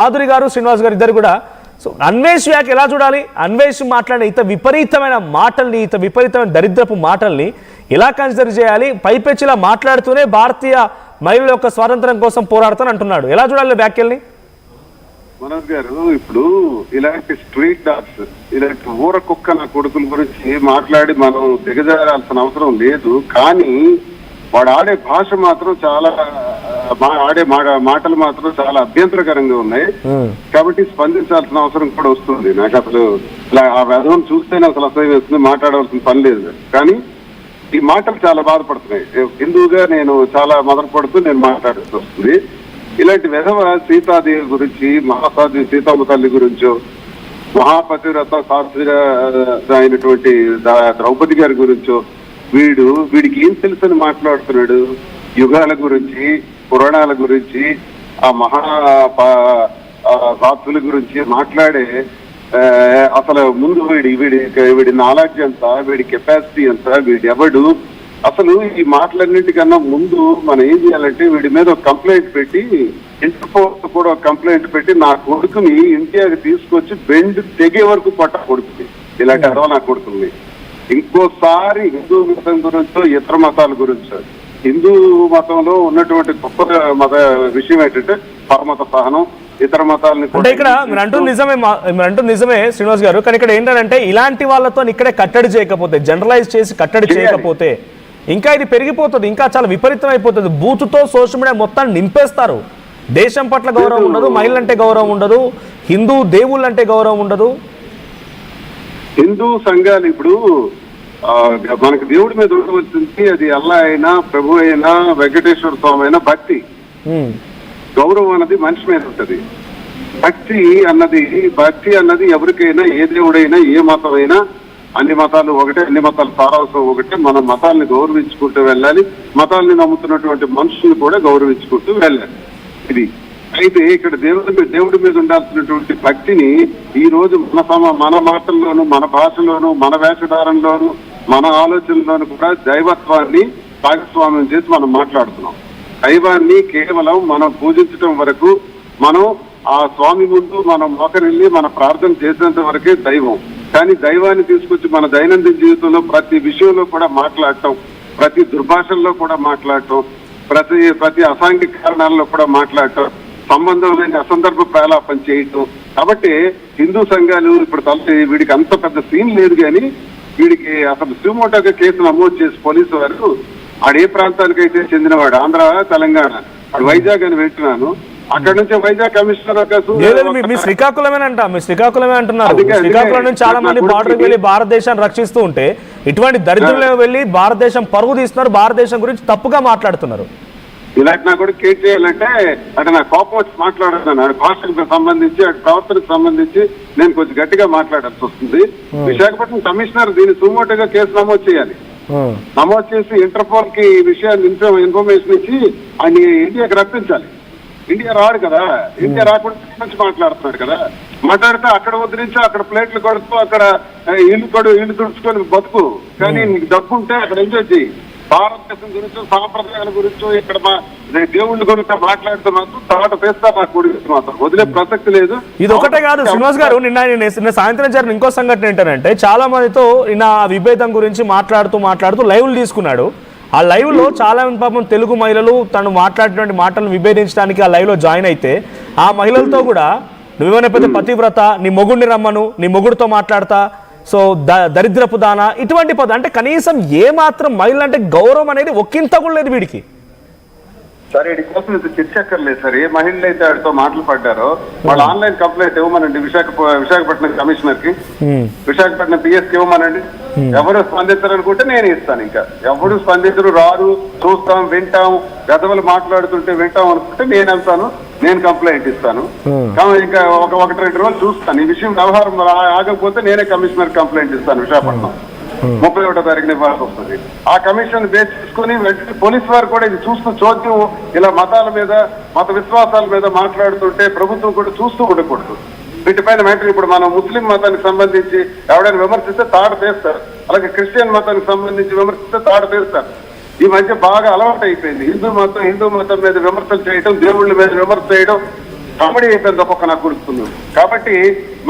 మాధురి గారు శ్రీనివాస్ గారు ఇద్దరు కూడా సో అన్వేష్ వ్యాఖ్య ఎలా చూడాలి? అన్వేష్ మాట్లాడిన ఇంత విపరీతమైన మాటల్ని, ఇంత విపరీతమైన దరిద్రపు మాటల్ని ఎలా కన్సిడర్ చేయాలి? పైపెచ్చిలా మాట్లాడుతూనే భారతీయ మహిళల యొక్క స్వాతంత్రం కోసం పోరాడతాను అంటున్నాడు. ఎలా చూడాలి వ్యాఖ్యల్ని? మనోజ్ గారు, ఇప్పుడు ఇలాంటి స్ట్రీట్ డాగ్స్, ఇలాంటి ఊర కుక్క నా కొడుకుల గురించి మాట్లాడి మనం దిగజారాల్సిన అవసరం లేదు. కానీ వాడు ఆడే భాష మాత్రం చాలా, ఆడే మాటలు మాత్రం చాలా అభ్యంతరకరంగా ఉన్నాయి. కాబట్టి స్పందించాల్సిన అవసరం కూడా వస్తుంది. నాకు అసలు ఆ వ్యధం చూస్తేనే అసలు అసహ్యం వేస్తుంది, మాట్లాడవలసిన పని లేదు. కానీ ఈ మాటలు చాలా బాధపడుతున్నాయి. హిందువుగా నేను చాలా మొదలుపడుతూ నేను మాట్లాడాల్సి వస్తుంది. ఇలాంటి విధవ సీతాదేవి గురించి, మహాసాధ్వి సీతమ్మ తల్లి గురించో, మహాపతివ్రత శాస్త్రి అయినటువంటి ద్రౌపది గారి గురించో వీడికి ఏం తెలుసని మాట్లాడుతున్నాడు? యుగాల గురించి, పురాణాల గురించి, ఆ మహా సాధువుల గురించి మాట్లాడే అసలు ముందు వీడి నాలెడ్జ్ ఎంత, వీడి కెపాసిటీ ఎంత, వీడెవడు అసలు ఈ మాటలన్నింటికన్నా ముందు మనం ఏం చేయాలంటే వీడి మీద ఒక కంప్లైంట్ పెట్టి, ఇంటర్పోల్ కూడా ఒక కంప్లైంట్ పెట్టి నా కొడుకుని ఇండియాకి తీసుకొచ్చి బెండ్ తెగే వరకు కొట్ట కొడుకుని, ఇలాంటి అడవ నా కొడుకుని. ఇంకోసారి హిందూ మతం గురించో ఇతర మతాల గురించో, హిందూ మతంలో ఉన్నటువంటి గొప్ప మత విషయం ఏంటంటే పరమత సహనం, ఇతర మతాలని అంటే ఇక్కడ మీరు అంటూ నిజమే శ్రీనివాస్ గారు. కానీ ఇక్కడ ఏంటంటే ఇలాంటి వాళ్ళతో ఇక్కడే కట్టడి చేయకపోతే, జనరలైజ్ చేసి కట్టడి చేయకపోతే ఇంకా ఇది పెరిగిపోతుంది, ఇంకా చాలా విపరీతం అయిపోతుంది. బూతుతో సోషల్ మీడియా మొత్తాన్ని నింపేస్తారు. దేశం పట్ల గౌరవం ఉండదు, మహిళలంటే గౌరవం ఉండదు, హిందూ దేవుళ్ళంటే గౌరవం ఉండదు. హిందూ సంఘాలు ఇప్పుడు మనకు దేవుడి మీద ఉండవలసింది, అది అల్లా అయినా, ప్రభు అయినా, వెంకటేశ్వర స్వామి అయినా భక్తి. గౌరవం అన్నది మనిషి మీద ఉంటది. భక్తి అన్నది ఎవరికైనా, ఏ దేవుడైనా, ఏ మతం అయినా, అన్ని మతాలు ఒకటే, అన్ని మతాల సారాంశం ఒకటే. మన మతాల్ని గౌరవించుకుంటూ వెళ్ళాలి, మతాల్ని నమ్ముతున్నటువంటి మనుషుల్ని కూడా గౌరవించుకుంటూ వెళ్ళాలి. ఇది అయితే ఇక్కడ దేవుడి మీద ఉండాల్సినటువంటి భక్తిని ఈ రోజు మన మాటల్లోనూ, మన భాషలోనూ, మన వేషధారంలోనూ, మన ఆలోచనలోనూ కూడా దైవత్వాన్ని భాగస్వామ్యం చేసి మనం మాట్లాడుతున్నాం. దైవాన్ని కేవలం మనం పూజించడం వరకు, మనం ఆ స్వామి ముందు మనం మోకరిల్లి మన ప్రార్థన చేసేంత వరకే దైవం. కానీ దైవాన్ని తీసుకొచ్చి మన దైనందిన జీవితంలో ప్రతి విషయంలో కూడా మాట్లాడటం, ప్రతి దుర్భాషల్లో కూడా మాట్లాడటం, ప్రతి అసాంఘిక కారణాల్లో కూడా మాట్లాడటం, సంబంధం లేని అసందర్భ ప్రలాపం చేయటం. కాబట్టి హిందూ సంఘాలు ఇప్పుడు వీడికి అంత పెద్ద సీన్ లేదు, కానీ వీడికి అసలు సుమోటోగా కేసు నమోదు చేసి పోలీసు వారు, ఆడు ఏ ప్రాంతానికైతే చెందినవాడు, ఆంధ్ర, తెలంగాణ, ఆడు వైజాగ్ అని వింటున్నాను. అక్కడ నుంచి వైజాగ్ కమిషనర్ శ్రీకాకుళమే అంటున్నారు. శ్రీకాకుళం నుంచి చాలా మంది బార్డర్కి వెళ్ళి భారతదేశాన్ని రక్షిస్తూ ఉంటే ఇటువంటి దరిద్రులు వెళ్ళి భారతదేశం పరుగు తీస్తున్నారు, భారతదేశం గురించి తప్పుగా మాట్లాడుతున్నారు. ఇలాంటి నా కూడా కేసు చేయాలంటే అంటే నా కోపం వచ్చి మాట్లాడుతున్నాను. ఆడి భాషకు సంబంధించి, ఆడి ప్రవర్తనకు సంబంధించి నేను కొంచెం గట్టిగా మాట్లాడాల్సి వస్తుంది. విశాఖపట్నం కమిషనర్ దీన్ని సుమోటోగా కేసు నమోదు చేయాలి. నమోదు చేసి ఇంటర్పోల్ కి ఈ విషయాన్ని ఇన్ఫర్మేషన్ ఇచ్చి ఆయన ఇండియాకి రప్పించాలి. ఇండియా రాడు కదా, ఇండియా రాకుండా నుంచి మాట్లాడుతున్నాడు కదా. మాట్లాడితే అక్కడ వదిలించి అక్కడ ప్లేట్లు కొడుతూ, అక్కడ ఇల్లు తుడుచుకొని బతుకు. కానీ నీకు డబ్బు ఉంటే అక్కడ ఎంజాయ్ చేయి. భారతదేశం గురించో, సాంప్రదాయాల గురించో, ఇక్కడ దేవుళ్ళ గురించి మాట్లాడుతూ మాత్రం తాట వేస్తా మా కొడుకు మాత్రం వదిలే ప్రసక్తి లేదు. ఇది ఒకటే కాదు శ్రీనివాస్ గారు, నిన్న సాయంత్రం జరిగిన ఇంకో సంఘటన ఏంటంటే చాలా మందితో నిన్న విభేదం గురించి మాట్లాడుతూ లైవ్లు తీసుకున్నాడు. ఆ లైవ్ లో చాలా మంది పాపం తెలుగు మహిళలు తను మాట్లాడినటువంటి మాటలను విభేదించడానికి ఆ లైవ్ లో జాయిన్ అయితే, ఆ మహిళలతో కూడా నువ్వేమైనా పెద్ద పతివ్రత, నీ మొగుడిని రమ్మను, నీ మొగుడితో మాట్లాడతా, సో దరిద్రపు దాన, ఇటువంటి పదం. అంటే కనీసం ఏ మాత్రం మహిళలు అంటే గౌరవం అనేది ఒక్కింత కూడా లేదు వీడికి. సరే, వీడి కోసం ఇంత చర్చ అక్కర్లేదు సార్. ఏ మహిళలు అయితే ఆడితో మాటలు పడ్డారో వాళ్ళు ఆన్లైన్ కంప్లైంట్ ఇవ్వమనండి విశాఖపట్నం కమిషనర్ కి, విశాఖపట్నం పిఎస్ కి ఇవ్వమనండి. ఎవరు స్పందించాలనుకుంటే నేను ఇస్తాను. ఇంకా ఎవరు స్పందించరు, రారు, చూస్తాం, వింటాం, గతవలు మాట్లాడుతుంటే వింటాం అనుకుంటే నేను వెళ్తాను, నేను కంప్లైంట్ ఇస్తాను. ఇంకా ఒకటి 2 రోజులు చూస్తాను. ఈ విషయం వ్యవహారం ఆగకపోతే నేనే కమిషనర్ కంప్లైంట్ ఇస్తాను. విశాఖపట్నం 31వ తారీఖున ఇవ్వాల్సి వస్తుంది. ఆ కమిషన్ బేస్ చేసుకుని వెంటనే పోలీసు వారు కూడా ఇది చూస్తూ చోద్యం, ఇలా మతాల మీద, మత విశ్వాసాల మీద మాట్లాడుతుంటే ప్రభుత్వం కూడా చూస్తూ ఉండకూడదు. వీటిపైన వెంటనే ఇప్పుడు మనం ముస్లిం మతానికి సంబంధించి ఎవడైనా విమర్శిస్తే తాడు తీస్తారు, అలాగే క్రిస్టియన్ మతానికి సంబంధించి విమర్శిస్తే తాడు తీస్తారు. ఈ మధ్య బాగా అలవాటు అయిపోయింది హిందూ మతం మీద విమర్శలు చేయడం, దేవుళ్ళ మీద విమర్శ చేయడం, కామెడీ అయిపోయింది ఒక్కొక్క నాకు గుర్తున్నాను. కాబట్టి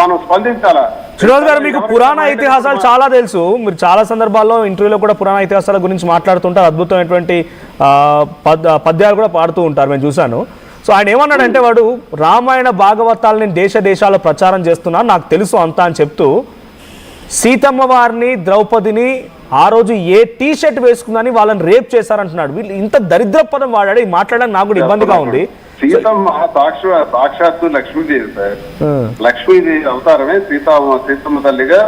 మనం స్పందించాలా. శ్రీనివాస్ గారు, మీకు పురాణ ఇతిహాసాలు చాలా తెలుసు, మీరు చాలా సందర్భాల్లో ఇంటర్వ్యూలో కూడా పురాణ ఇతిహాసాల గురించి మాట్లాడుతుంటారు, అద్భుతమైనటువంటి పద్యాలు కూడా పాడుతూ ఉంటారు, నేను చూశాను. సో ఆయన ఏమన్నాడంటే, వాడు రామాయణ భాగవతాలని దేశ దేశాల్లో ప్రచారం చేస్తున్నా, నాకు తెలుసు అంతా అని చెప్తూ సీతమ్మ వారిని ద్రౌపదిని ఆ రోజు ఏ టీ షర్ట్ వేసుకుందని వాళ్ళని రేప్ చేశారంటున్నాడు. వీళ్ళు ఇంత దరిద్ర పదం వాడాడు, మాట్లాడడానికి నాకు కూడా ఇబ్బందిగా ఉంది. సీతమ్మ సాక్షాత్తు లక్ష్మీదేవి సార్. లక్ష్మీదేవి అవతారమే సీతమ్మ తల్లిగా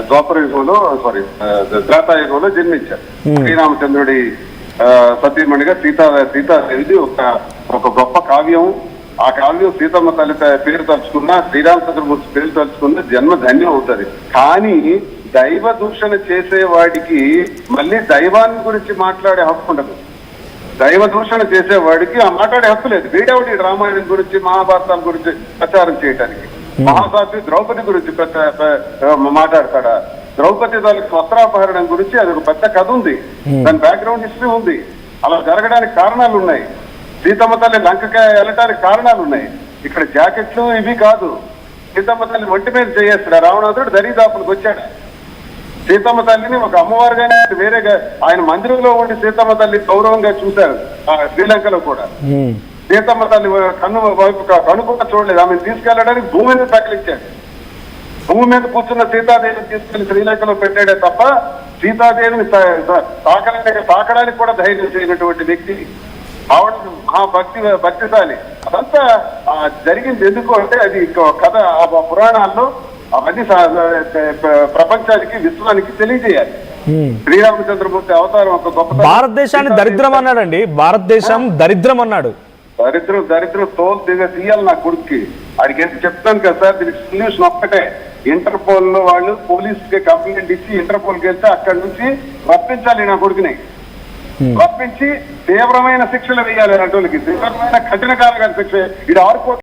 ద్వాపరయుగంలో త్రేతాయుగంలో జన్మించారు. శ్రీరామచంద్రుడి సతీమణిగా సీతాదేవిది ఒక గొప్ప కావ్యం. ఆ కావ్యం సీతమ్మ తల్లి పేరు తలుచుకున్నా, శ్రీరామచంద్రమూర్తి పేరు తలుచుకున్నా జన్మ ధన్యం అవుతుంది. కానీ దైవ దూషణ చేసేవాడికి మళ్ళీ దైవాన్ని గురించి మాట్లాడే హక్కు ఉండదు. దైవ దూషణ చేసేవాడికి ఆ మాట్లాడే హక్కు లేదు. వీడేవాడి రామాయణం గురించి మహాభారతాల గురించి ప్రచారం చేయడానికి? మహాసాధ్వి ద్రౌపది గురించి మాట్లాడతాడా? ద్రౌపది వాళ్ళకి వస్త్రాపహరణం గురించి అది ఒక పెద్ద కథ ఉంది, దాని బ్యాక్గ్రౌండ్ హిస్టరీ ఉంది. అలా జరగడానికి కారణాలు ఉన్నాయి. సీతమ్మ తల్లి లంకకి వెళ్ళటానికి కారణాలు ఉన్నాయి. ఇక్కడ జాకెట్లు ఇవి కాదు. సీతమ్మ తల్లి ఒంటి మీద చేయేస్తాడు రావణాసురుడు, దరిదాపులకు వచ్చాడు. సీతమ్మ తల్లిని ఒక అమ్మవారుగానే వేరేగా ఆయన మందిరంలో ఉండి సీతమ్మ తల్లి గౌరవంగా చూశారు. శ్రీలంకలో కూడా సీతమ్మ తల్లి కన్ను కూడా చూడలేదు. ఆమెను తీసుకెళ్లడానికి భూమి మీద తగిలించాడు. భూమి మీద కూర్చున్న సీతాదేవిని తీసుకెళ్లి శ్రీలంకలో పెట్టాడే తప్ప సీతాదేవిని తాకడానికి కూడా ధైర్యం చేయనటువంటి వ్యక్తి. ఆవిడ భక్తిశాలి. అదంతా జరిగింది ఎందుకు అంటే అది కథ ఆ పురాణాల్లో అవన్నీ ప్రపంచానికి విశ్వానికి తెలియజేయాలి. శ్రీరామచంద్రమూర్తి అవతారం ఒక గొప్ప. భారతదేశాన్ని దరిద్రం అన్నాడండి, భారతదేశం దరిద్రం అన్నాడు. దరిద్రం తోలు తీయాలి నా కొడుక్కి. ఆడికి ఎంత చెప్తాను కదా సార్, దీనికి సొల్యూషన్ ఒక్కటే. ఇంటర్పోల్ లో వాళ్ళు పోలీస్ కి కంప్లైంట్ ఇచ్చి ఇంటర్పోల్కి వెళ్తే అక్కడి నుంచి రప్పించాలి నా కొడుకుని. రప్పించి తీవ్రమైన శిక్షలు వేయాలి అటువంటి తీవ్రమైన కఠిన కాలంగా శిక్ష. ఇది 6 కోట్ల